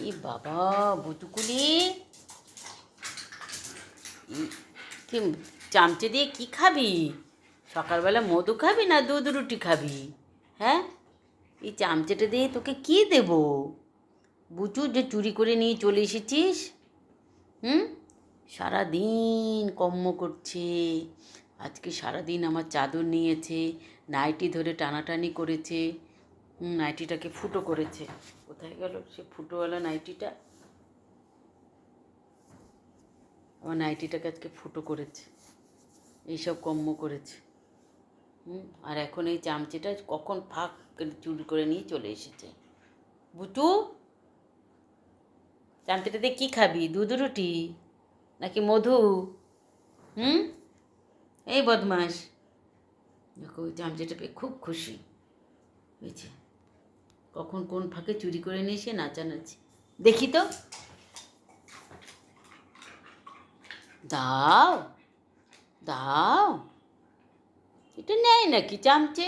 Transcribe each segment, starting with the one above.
ই বাবা বুটুকুলি, কি চামচে দিয়ে কি খাবি? সকালবেলা মধু খাবি না দুধ রুটি খাবি? হ্যাঁ, এই চামচেটা দিয়ে তোকে কি দেব? বুচু, যে চুরি করে নিয়ে চলে এসেছিস। হুম, সারাদিন কম্ম করছে। আজকে সারাদিন আমার চাদর নিয়েছে, নাইটি ধরে টানাটানি করেছে। নাইটিটাকে ফুটো করেছে। কোথায় গেল সে ফুটোওয়ালা নাইটিটা? আমার নাইটিটাকে আজকে ফুটো করেছে, এইসব কম্ম করেছে। আর এখন এই চামচেটা কখন ফাঁক চুরি করে নিয়ে চলে এসেছে। বুটু, চামচেটা দিয়ে কী খাবি? দুধ রুটি নাকি মধু? এই বদমাস, দেখো ওই চামচেটা পেয়ে খুব খুশি হয়েছে। কখন কোন ফাঁকে চুরি করে নিয়ে এসে নাচানাচি। দেখি তো, দাও দাও, এটা নেয় নাকি চামচে?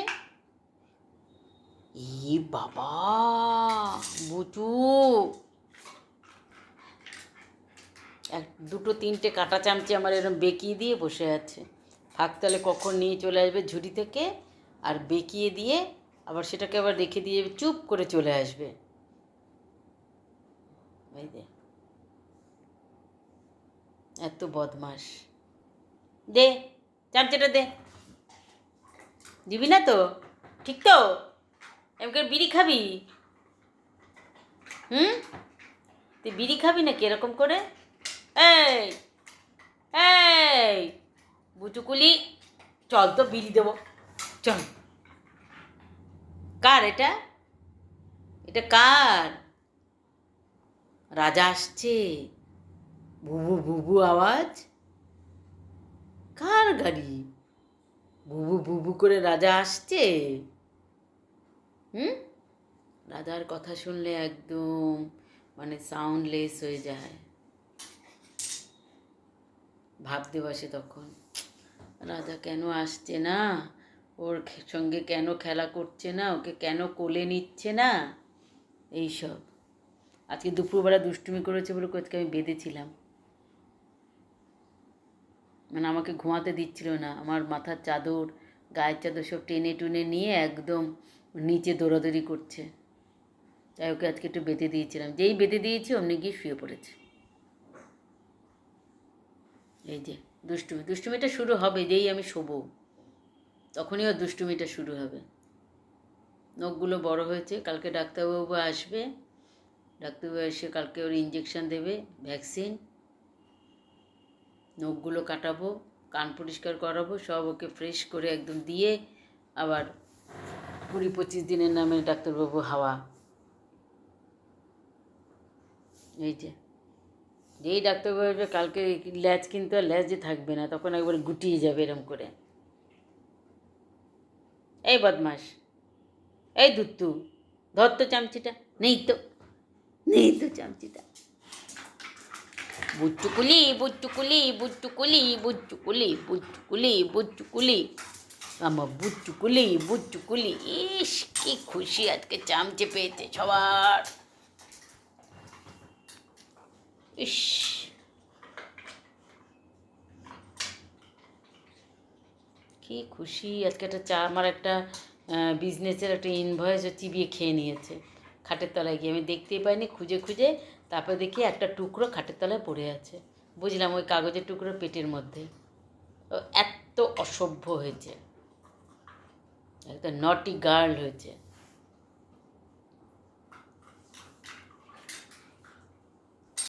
ই বাবা বুচু, দুটো তিনটে কাঁটা চামচে আমার এরকম বেঁকিয়ে দিয়ে বসে আছে। ফাঁক তালে কখন নিয়ে চলে আসবে ঝুড়ি থেকে, আর বেঁকিয়ে দিয়ে আবার সেটাকে আবার রেখে দিয়ে চুপ করে চলে আসবে। এই দে, এত বদমাস। দে চামচেটা দে। দিবি না তো? ঠিক তো? এমনি বিড়ি খাবি? তুই বিড়ি খাবি নাকি এরকম করে? এই এই বুচুকুলি, চল তো বিড়ি দেবো, চল। কার এটা? এটা কার? রাজা আসছে, বুবু বুবু আওয়াজ। কার গাড়ি? বুবু বুবু করে রাজা আসছে। রাজার কথা শুনলে একদম মানে সাউন্ডলেস হয়ে যায়, ভাবতে বসে তখন, রাজা কেন আসছে না, ওর সঙ্গে কেন খেলা করছে না, ওকে কেন কোলে নিচ্ছে না, এইসব। আজকে দুপুরবেলা দুষ্টুমি করেছে বলে আজকে আমি বেঁধেছিলাম, মানে আমাকে ঘুমাতে দিচ্ছিল না। আমার মাথার চাদর, গায়ের চাদর সব টেনে টুনে নিয়ে একদম নিচে দৌড়াদৌড়ি করছে। তাই ওকে আজকে একটু বেঁধে দিয়েছিলাম, যেই বেঁধে দিয়েছি অমনি গিয়ে শুয়ে পড়েছে। এই যে দুষ্টুমিটা শুরু হবে, যেই আমি শোবো তখনই ওর দুষ্টুমিটা শুরু হবে। নখগুলো বড় হয়েছে, কালকে ডাক্তারবাবু আসবে, ডাক্তারবাবু এসে কালকে ওর ইঞ্জেকশন দেবে, ভ্যাকসিন। নখগুলো কাটাবো, কান পরিষ্কার করাবো, সব ওকে ফ্রেশ করে একদম দিয়ে আবার 20-25 দিনের নামে ডাক্তারবাবু হাওয়া। এই যে যেই ডাক্তারবাবু কালকে ল্যাজ, কিন্তু আর ল্যাজে থাকবে না, তখন একবারে গুটিয়ে যাবে এরম করে। এই বদমাস, এই দুত্তু, ধর তো চামচিটা। নেই তো, নেই তো চামচিটা। বুচ্চুকুলি বুচ্চুকুলি বুচ্চুকুলি বুচ্চুকুলি বুচ্চুকুলি বুচ্চুকুলি, আমার বুচ্চুকুলি বুচ্চুকুলি। ইস কি খুশি আজকে চামচে পেয়েছে সবার। ইস, কি খুশি আজকে। একটা চা, আমার একটা বিজনেসের একটা ইনভয়েস চিবিয়ে খেয়ে নিয়েছে খাটের তলায় গিয়ে। আমি দেখতেই পাইনি, খুঁজে খুঁজে তারপরে দেখি একটা টুকরো খাটের তলায় পড়ে আছে। বুঝলাম ওই কাগজের টুকরো পেটের মধ্যে। এত অসভ্য হয়েছে, একটা নটি গার্ল হয়েছে।